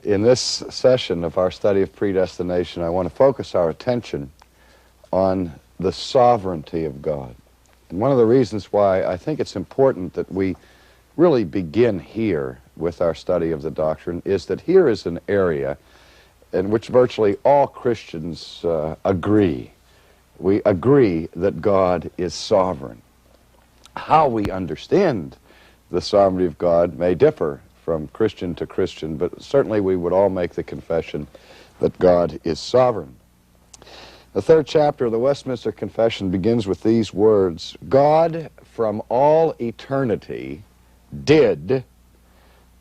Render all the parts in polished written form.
In this session of our study of predestination, I want to focus our attention on the sovereignty of God. And one of the reasons why I think it's important that we really begin here with our study of the doctrine is that here is an area in which virtually all Christians agree. We agree that God is sovereign. How we understand the sovereignty of God may differ from Christian to Christian, but certainly we would all make the confession that God is sovereign. The third chapter of the Westminster Confession begins with these words: God from all eternity did,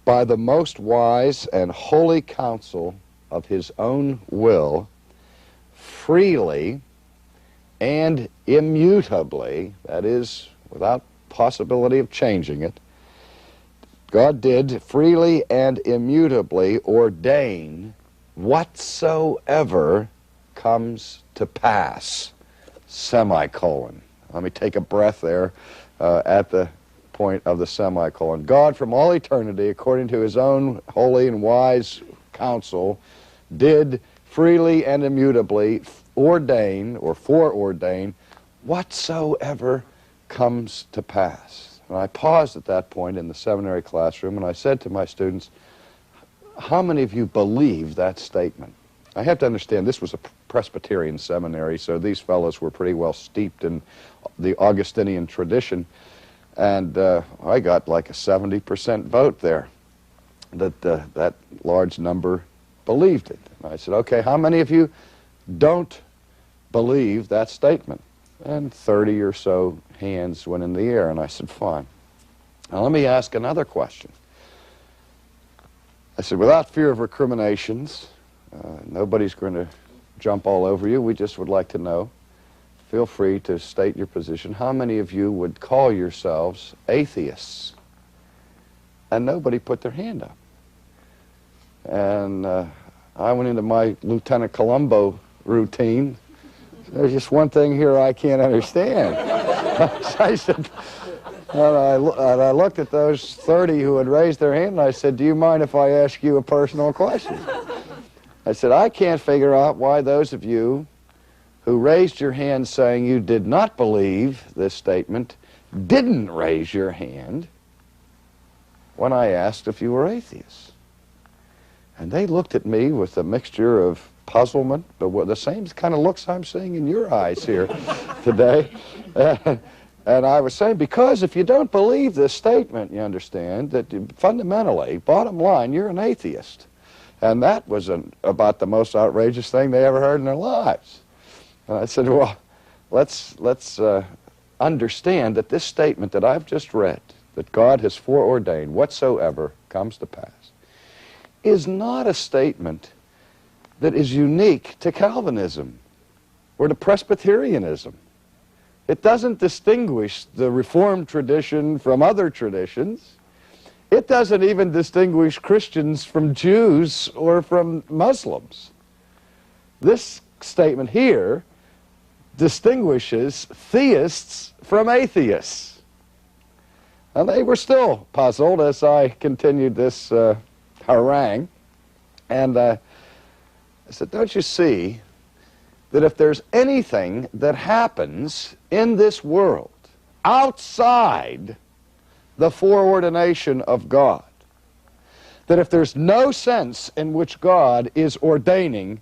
by the most wise and holy counsel of his own will, freely and immutably, that is, without possibility of changing it, God did freely and immutably ordain whatsoever comes to pass, semicolon. Let me take a breath there at the point of the semicolon. God from all eternity, according to his own holy and wise counsel, did freely and immutably ordain or foreordain whatsoever comes to pass. And I paused at that point in the seminary classroom and I said to my students, how many of you believe that statement? I have to understand this was a Presbyterian seminary, so these fellows were pretty well steeped in the Augustinian tradition, and I got like a 70% vote there that that large number believed it. And I said, okay, how many of you don't believe that statement? And 30 or so hands went in the air, and I said, fine. Now let me ask another question. I said, without fear of recriminations, nobody's going to jump all over you. We just would like to know. Feel free to state your position. How many of you would call yourselves atheists? And nobody put their hand up. And I went into my Lieutenant Columbo routine. There's just one thing here I can't understand. I said, and I looked at those 30 who had raised their hand, and I said, do you mind if I ask you a personal question? I said, I can't figure out why those of you who raised your hand saying you did not believe this statement didn't raise your hand when I asked if you were atheists. And they looked at me with a mixture of puzzlement, but the same kind of looks I'm seeing in your eyes here today. And I was saying, because if you don't believe this statement, you understand that fundamentally, bottom line, you're an atheist. And that was about the most outrageous thing they ever heard in their lives. And I said, well, let's understand that this statement that I've just read, that God has foreordained whatsoever comes to pass, is not a statement that is unique to Calvinism or to Presbyterianism. It doesn't distinguish the Reformed tradition from other traditions. It doesn't even distinguish Christians from Jews or from Muslims. This statement here distinguishes theists from atheists. And they were still puzzled as I continued this harangue. And I said, don't you see that if there's anything that happens in this world outside the foreordination of God, that if there's no sense in which God is ordaining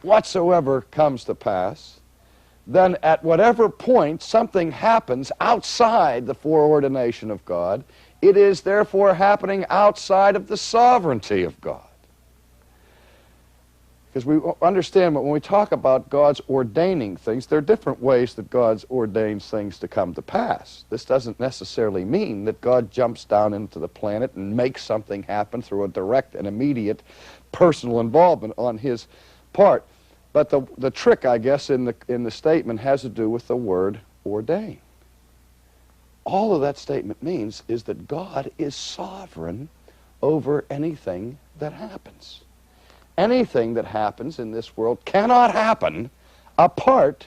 whatsoever comes to pass, then at whatever point something happens outside the foreordination of God, it is therefore happening outside of the sovereignty of God. Because we understand that when we talk about God's ordaining things, there are different ways that God ordains things to come to pass. This doesn't necessarily mean that God jumps down into the planet and makes something happen through a direct and immediate personal involvement on his part. But the trick, I guess, in the statement has to do with the word ordain. All of that statement means is that God is sovereign over anything that happens. Anything that happens in this world cannot happen apart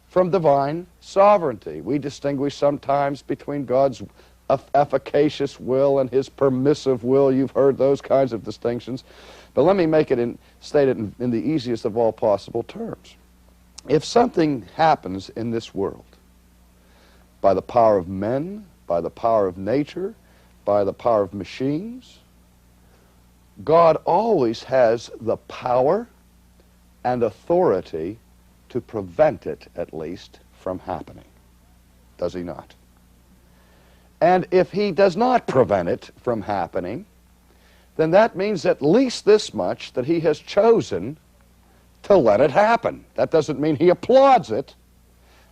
from divine sovereignty. We distinguish sometimes between God's efficacious will and his permissive will. You've heard those kinds of distinctions. But let me state it in the easiest of all possible terms. If something happens in this world by the power of men, by the power of nature, by the power of machines, God always has the power and authority to prevent it, at least, from happening. Does he not? And if he does not prevent it from happening, then that means at least this much, that he has chosen to let it happen. That doesn't mean he applauds it.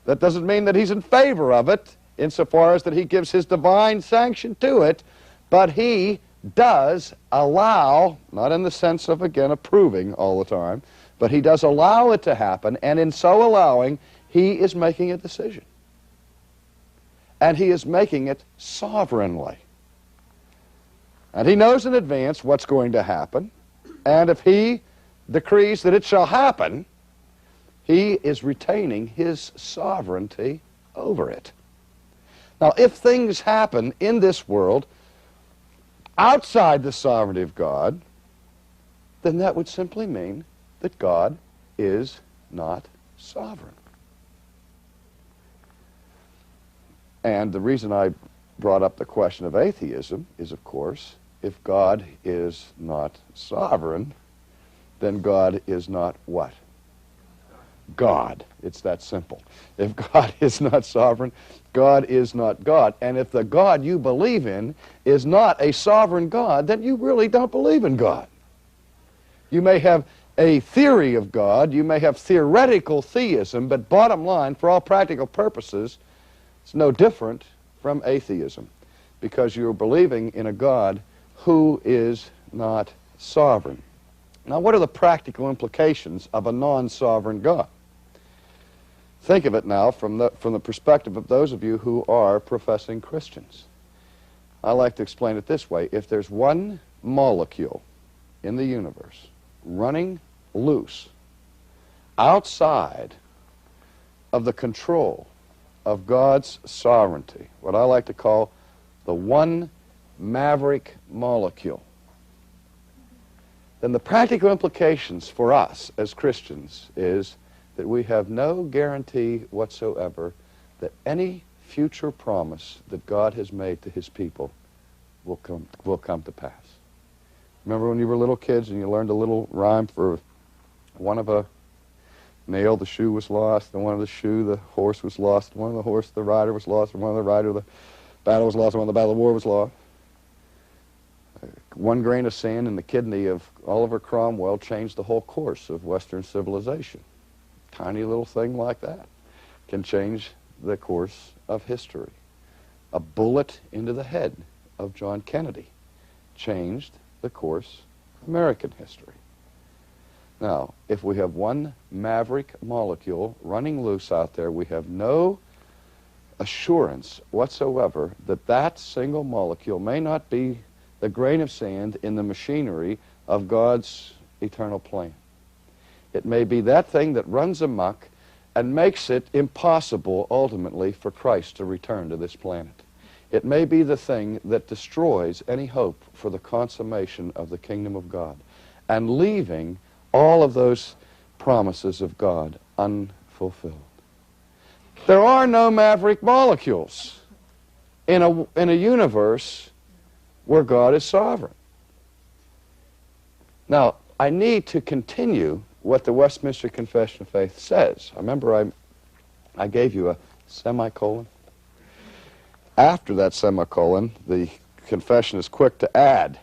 That doesn't mean that he's in favor of it, insofar as that he gives his divine sanction to it, but he does allow, not in the sense of, again, approving all the time, but he does allow it to happen, and in so allowing, he is making a decision. And he is making it sovereignly. And he knows in advance what's going to happen, and if he decrees that it shall happen, he is retaining his sovereignty over it. Now, if things happen in this world outside the sovereignty of God, then that would simply mean that God is not sovereign. And the reason I brought up the question of atheism is, of course, if God is not sovereign, then God is not what? God. It's that simple. If God is not sovereign, God is not God. And if the God you believe in is not a sovereign God, then you really don't believe in God. You may have a theory of God, you may have theoretical theism, but bottom line, for all practical purposes, it's no different from atheism, because you're believing in a God who is not sovereign. Now, what are the practical implications of a non-sovereign God? Think of it now from the perspective of those of you who are professing Christians. I like to explain it this way. If there's one molecule in the universe running loose outside of the control of God's sovereignty, what I like to call the one maverick molecule, then the practical implications for us as Christians is that we have no guarantee whatsoever that any future promise that God has made to his people will come to pass. Remember when you were little kids and you learned a little rhyme for one of a nail, the shoe was lost, and one of the shoe, the horse was lost, one of the horse, the rider was lost, and one of the rider, the battle was lost, and one of the battle of war was lost. One grain of sand in the kidney of Oliver Cromwell changed the whole course of Western civilization. Tiny little thing like that can change the course of history. A bullet into the head of John Kennedy changed the course of American history. Now, if we have one maverick molecule running loose out there, we have no assurance whatsoever that that single molecule may not be the grain of sand in the machinery of God's eternal plan. It may be that thing that runs amok and makes it impossible, ultimately, for Christ to return to this planet. It may be the thing that destroys any hope for the consummation of the kingdom of God, and leaving all of those promises of God unfulfilled. There are no maverick molecules in a universe where God is sovereign. Now, I need to continue what the Westminster Confession of Faith says. I remember I gave you a semicolon. After that semicolon, the confession is quick to add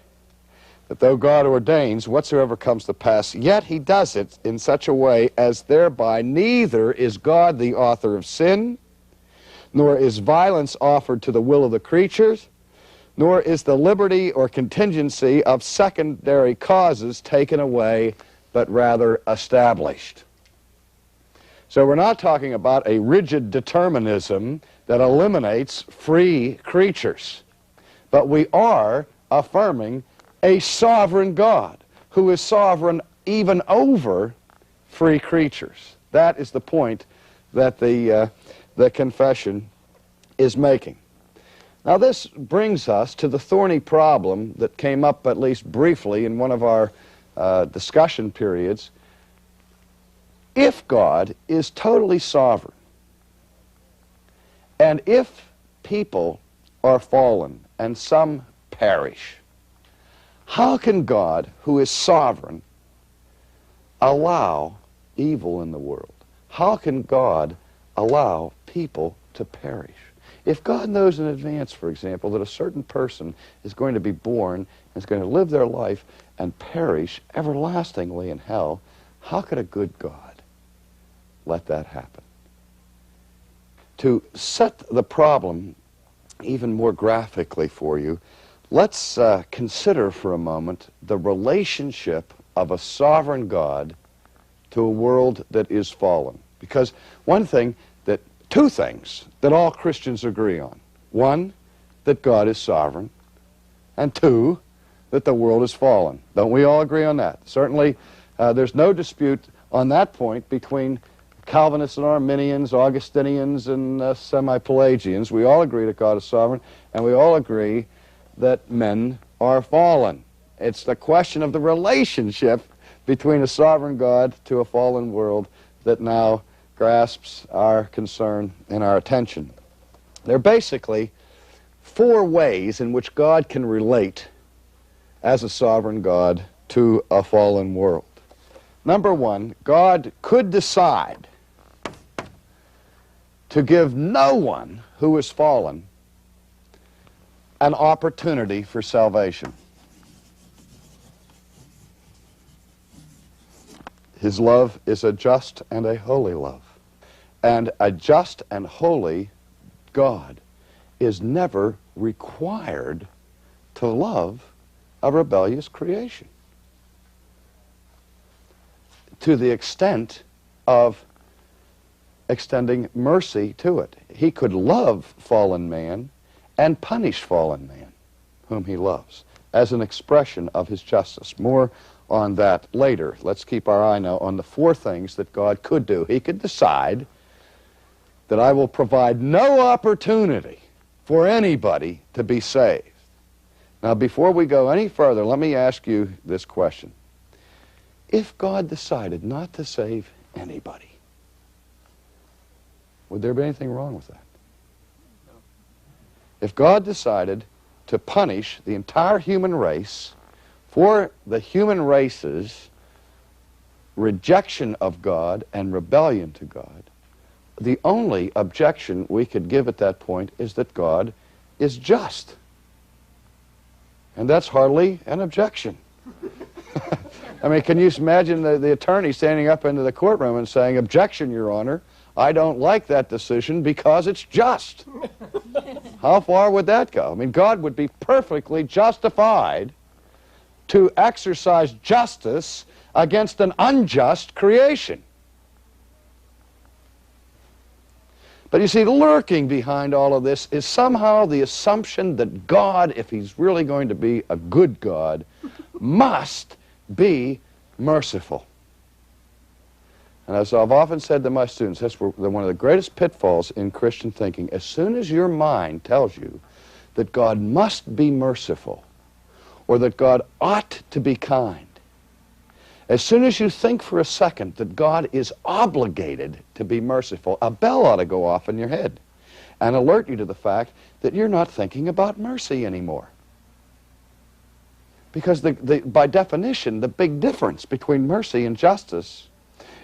that though God ordains whatsoever comes to pass, yet he does it in such a way as thereby neither is God the author of sin, nor is violence offered to the will of the creatures, nor is the liberty or contingency of secondary causes taken away, but rather established. So we're not talking about a rigid determinism that eliminates free creatures, but we are affirming a sovereign God who is sovereign even over free creatures. That is the point that the confession is making. Now this brings us to the thorny problem that came up at least briefly in one of our discussion periods, if God is totally sovereign, and if people are fallen and some perish, how can God, who is sovereign, allow evil in the world? How can God allow people to perish? If God knows in advance, for example, that a certain person is going to be born, is going to live their life and perish everlastingly in hell, how could a good God let that happen? To set the problem even more graphically for you, let's consider for a moment the relationship of a sovereign God to a world that is fallen. Because two things that all Christians agree on. One, that God is sovereign, and two, that the world is fallen. Don't we all agree on that? Certainly, there's no dispute on that point between Calvinists and Arminians, Augustinians and semi-Pelagians. We all agree that God is sovereign, and we all agree that men are fallen. It's the question of the relationship between a sovereign God to a fallen world that now grasps our concern and our attention. There are basically four ways in which God can relate as a sovereign God to a fallen world. Number one, God could decide to give no one who is fallen an opportunity for salvation. His love is a just and a holy love. And a just and holy God is never required to love a rebellious creation to the extent of extending mercy to it. He could love fallen man and punish fallen man whom he loves as an expression of his justice. More on that later. Let's keep our eye now on the four things that God could do. He could decide that I will provide no opportunity for anybody to be saved. Now, before we go any further, let me ask you this question. If God decided not to save anybody, would there be anything wrong with that? No. If God decided to punish the entire human race for the human race's rejection of God and rebellion to God, the only objection we could give at that point is that God is just. And that's hardly an objection. I mean, can you imagine the attorney standing up into the courtroom and saying, "Objection, Your Honor, I don't like that decision because it's just." How far would that go? I mean, God would be perfectly justified to exercise justice against an unjust creation. But you see, lurking behind all of this is somehow the assumption that God, if he's really going to be a good God, must be merciful. And as I've often said to my students, that's one of the greatest pitfalls in Christian thinking. As soon as your mind tells you that God must be merciful, or that God ought to be kind, as soon as you think for a second that God is obligated to be merciful, a bell ought to go off in your head and alert you to the fact that you're not thinking about mercy anymore. Because by definition, the big difference between mercy and justice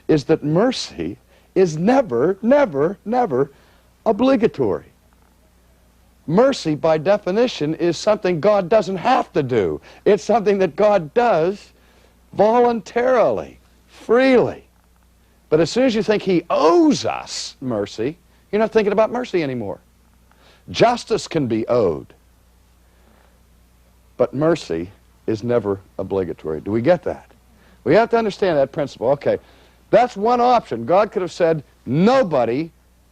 is that mercy is never, never, never obligatory. Mercy, by definition, is something God doesn't have to do. It's something that God does voluntarily, freely. But as soon as you think he owes us mercy, you're not thinking about mercy anymore. Justice can be owed, but mercy is never obligatory. Do we get that? We have to understand that principle. Okay, that's one option. God could have said, nobody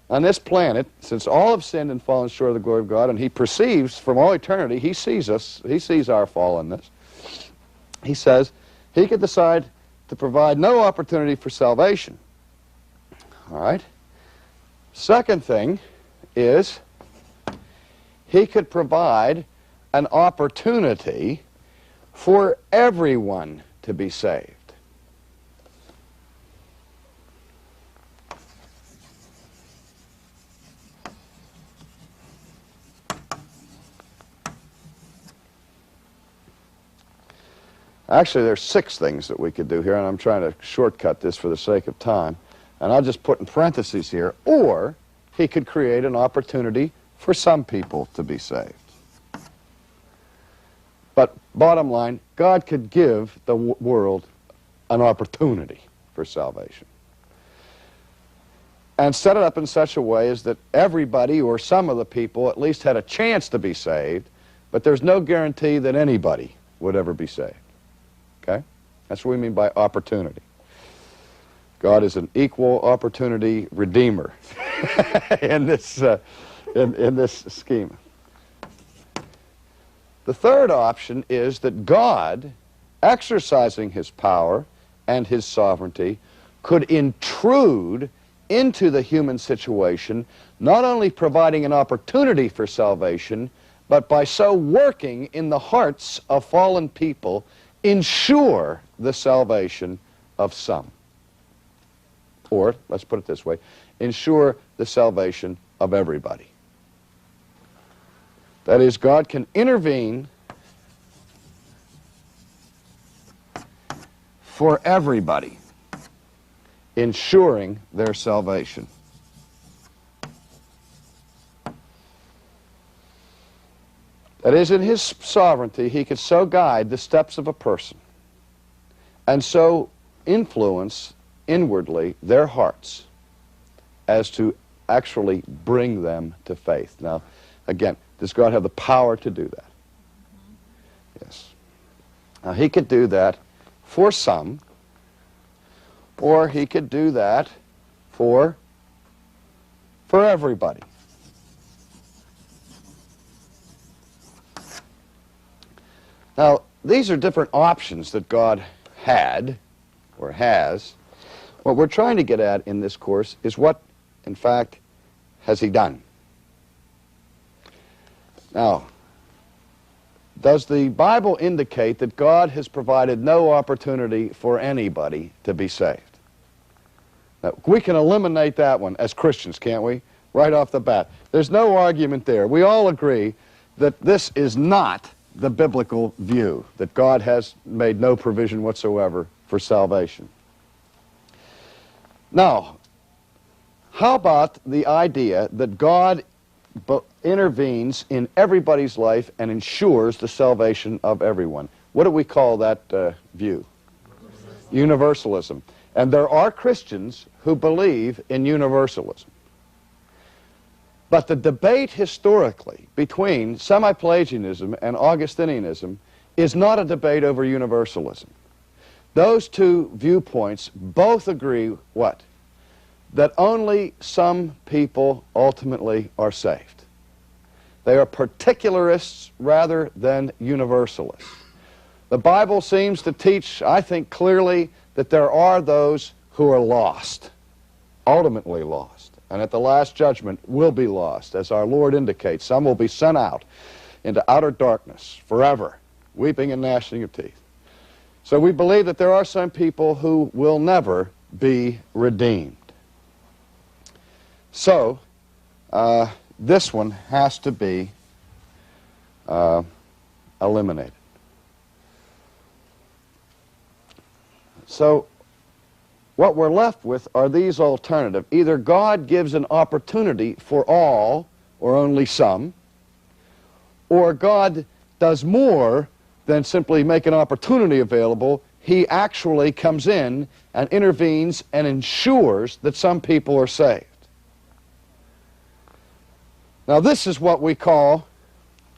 on this planet, since all have sinned and fallen short of the glory of God, and he perceives from all eternity, he sees us, he sees our fallenness. He says he could decide to provide no opportunity for salvation. All right? Second thing is he could provide an opportunity for everyone to be saved. Actually, there's 6 things that we could do here, and I'm trying to shortcut this for the sake of time. And I'll just put in parentheses here, or he could create an opportunity for some people to be saved. But bottom line, God could give the world an opportunity for salvation. And set it up in such a way as that everybody or some of the people at least had a chance to be saved, but there's no guarantee that anybody would ever be saved. Okay? That's what we mean by opportunity. God is an equal opportunity redeemer in this scheme. The third option is that God, exercising his power and his sovereignty, could intrude into the human situation, not only providing an opportunity for salvation, but by so working in the hearts of fallen people, ensure the salvation of some. Or, let's put it this way, ensure the salvation of everybody. That is, God can intervene for everybody, ensuring their salvation. That is, in his sovereignty, he could so guide the steps of a person and so influence inwardly their hearts as to actually bring them to faith. Now, again, does God have the power to do that? Yes. Now, he could do that for some, or he could do that for everybody. Now, these are different options that God had, or has. What we're trying to get at in this course is what, in fact, has he done? Now, does the Bible indicate that God has provided no opportunity for anybody to be saved? Now, we can eliminate that one as Christians, can't we? Right off the bat. There's no argument there. We all agree that this is not the biblical view, that God has made no provision whatsoever for salvation. Now, how about the idea that God intervenes in everybody's life and ensures the salvation of everyone? What do we call that view? Universalism. And there are Christians who believe in universalism. But the debate historically between semi-Pelagianism and Augustinianism is not a debate over universalism. Those two viewpoints both agree what? That only some people ultimately are saved. They are particularists rather than universalists. The Bible seems to teach, I think, clearly that there are those who are lost, ultimately lost, and at the last judgment will be lost, as our Lord indicates. Some will be sent out into outer darkness forever, weeping and gnashing of teeth. So we believe that there are some people who will never be redeemed. So, this one has to be eliminated. So, what we're left with are these alternatives. Either God gives an opportunity for all, or only some, or God does more than simply make an opportunity available. He actually comes in and intervenes and ensures that some people are saved. Now, this is what we call,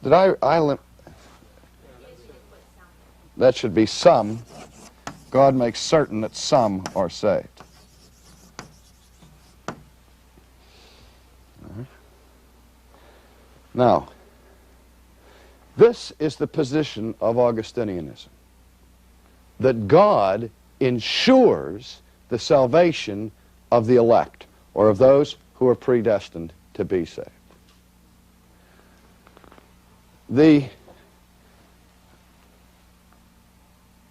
that should be some. God makes certain that some are saved. Now, this is the position of Augustinianism, that God ensures the salvation of the elect, or of those who are predestined to be saved. The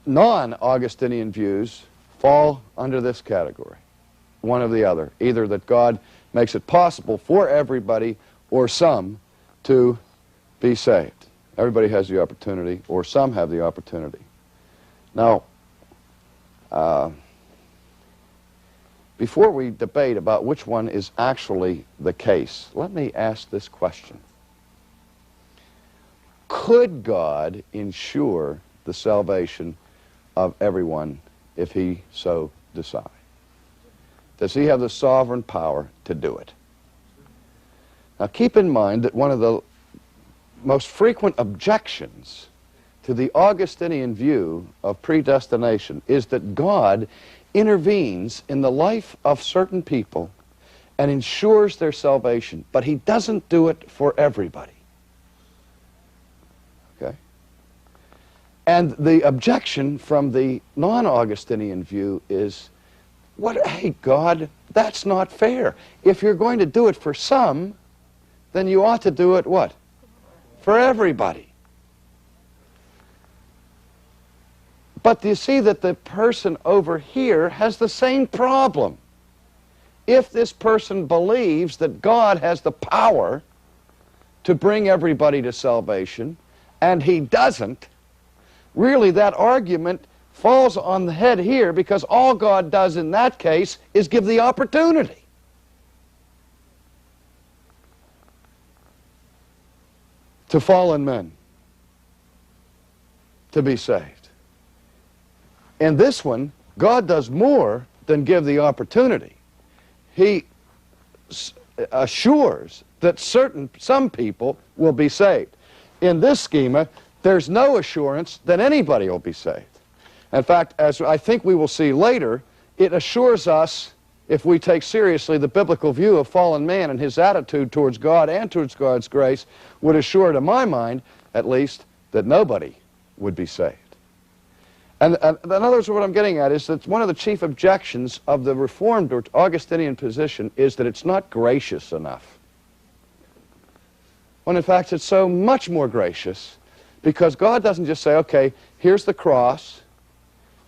non-Augustinian views fall under this category, one or the other, either that God makes it possible for everybody or some to be saved. Everybody has the opportunity, or some have the opportunity. Now, before we debate about which one is actually the case, let me ask this question. Could God ensure the salvation of everyone if he so decide? Does he have the sovereign power to do it? Now keep in mind that one of the most frequent objections to the Augustinian view of predestination is that God intervenes in the life of certain people and ensures their salvation, but he doesn't do it for everybody. Okay? And the objection from the non-Augustinian view is, hey, God, that's not fair. If you're going to do it for some, then you ought to do it what? For everybody. But you see that the person over here has the same problem. If this person believes that God has the power to bring everybody to salvation, and he doesn't, really that argument falls on the head here, because all God does in that case is give the opportunity. To fallen men to be saved. In this one, God does more than give the opportunity. He assures that some people will be saved. In this schema, there's no assurance that anybody will be saved. In fact, as I think we will see later, it assures us, if we take seriously the biblical view of fallen man and his attitude towards God and towards God's grace, would assure, to my mind, at least, that nobody would be saved. And in other words, what I'm getting at is that one of the chief objections of the Reformed or Augustinian position is that it's not gracious enough. When in fact it's so much more gracious, because God doesn't just say, okay, here's the cross,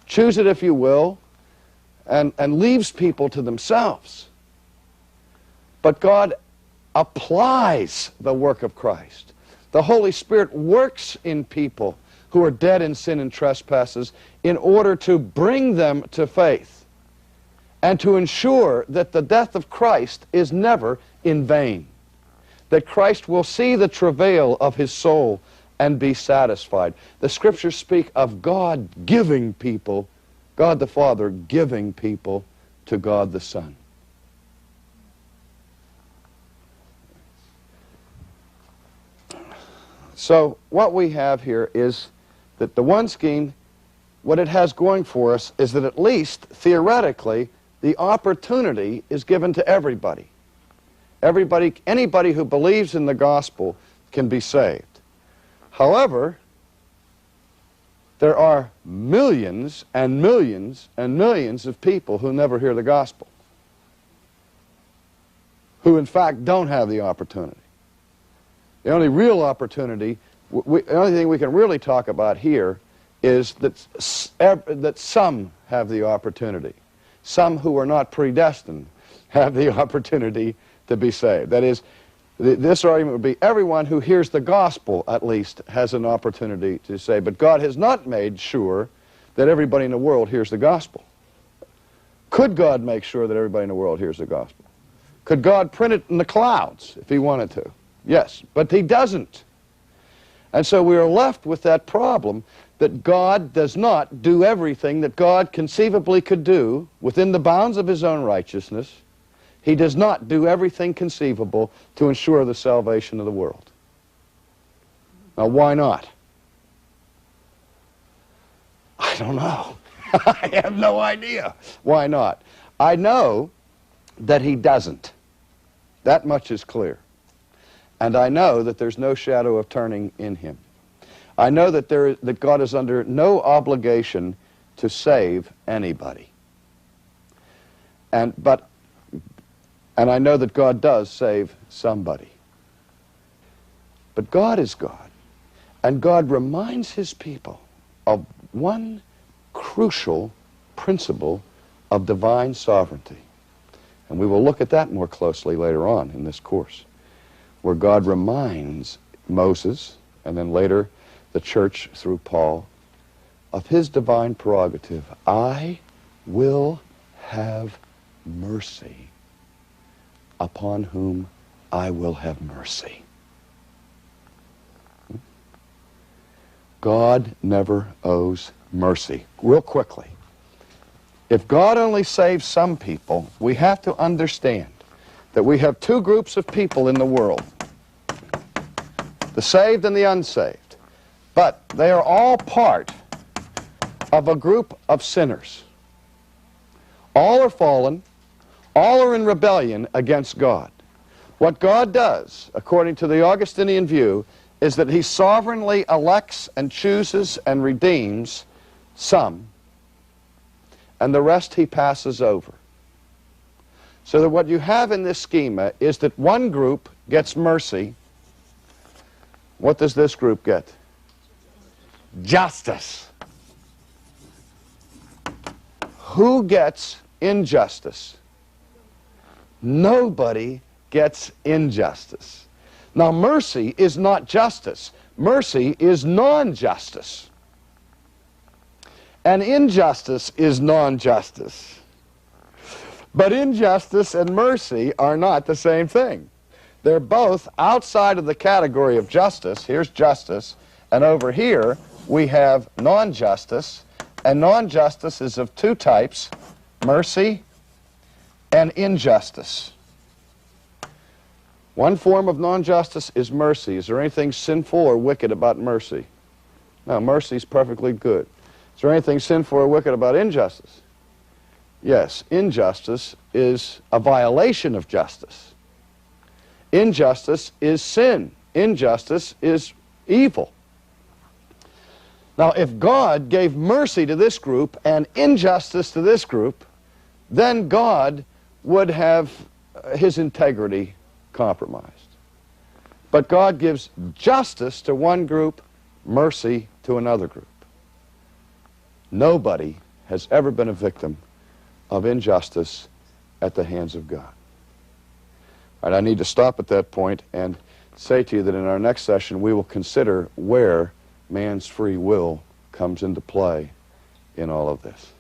choose it if you will, and leaves people to themselves. But God applies the work of Christ. The Holy Spirit works in people who are dead in sin and trespasses in order to bring them to faith and to ensure that the death of Christ is never in vain, that Christ will see the travail of his soul and be satisfied. The Scriptures speak of God giving people, God the Father giving people to God the Son. So what we have here is that the one scheme, what it has going for us is that at least theoretically the opportunity is given to everybody. Anybody who believes in the gospel can be saved. However, there are millions and millions and millions of people who never hear the gospel, who in fact don't have the opportunity. The only real opportunity, the only thing we can really talk about here is that some have the opportunity. Some who are not predestined have the opportunity to be saved. That is, this argument would be everyone who hears the gospel, at least, has an opportunity to say. But God has not made sure that everybody in the world hears the gospel. Could God make sure that everybody in the world hears the gospel? Could God print it in the clouds if he wanted to? Yes, but he doesn't. And so we are left with that problem that God does not do everything that God conceivably could do within the bounds of his own righteousness. He does not do everything conceivable to ensure the salvation of the world. Now, why not? I don't know. I have no idea. Why not? I know that he doesn't. That much is clear. And I know that there's no shadow of turning in him. I know that that God is under no obligation to save anybody. And I know that God does save somebody. But God is God. And God reminds his people of one crucial principle of divine sovereignty. And we will look at that more closely later on in this course, where God reminds Moses, and then later the church through Paul, of his divine prerogative. I will have mercy upon whom I will have mercy. God never owes mercy. Real quickly, if God only saves some people, we have to understand that we have two groups of people in the world, the saved and the unsaved, but they are all part of a group of sinners. All are fallen, all are in rebellion against God. What God does, according to the Augustinian view, is that he sovereignly elects and chooses and redeems some, and the rest he passes over. So that what you have in this schema is that one group gets mercy. What does this group get? Justice. Who gets injustice? Nobody gets injustice. Now, mercy is not justice. Mercy is non-justice. And injustice is non-justice. But injustice and mercy are not the same thing. They're both outside of the category of justice. Here's justice. And over here, we have non-justice. And non-justice is of two types, mercy and injustice. One form of non-justice is mercy. Is there anything sinful or wicked about mercy? No, mercy is perfectly good. Is there anything sinful or wicked about injustice? Yes, injustice is a violation of justice. Injustice is sin. Injustice is evil. Now, if God gave mercy to this group and injustice to this group, then God would have his integrity compromised. But God gives justice to one group, mercy to another group. Nobody has ever been a victim of injustice at the hands of God. All right, I need to stop at that point and say to you that in our next session we will consider where man's free will comes into play in all of this.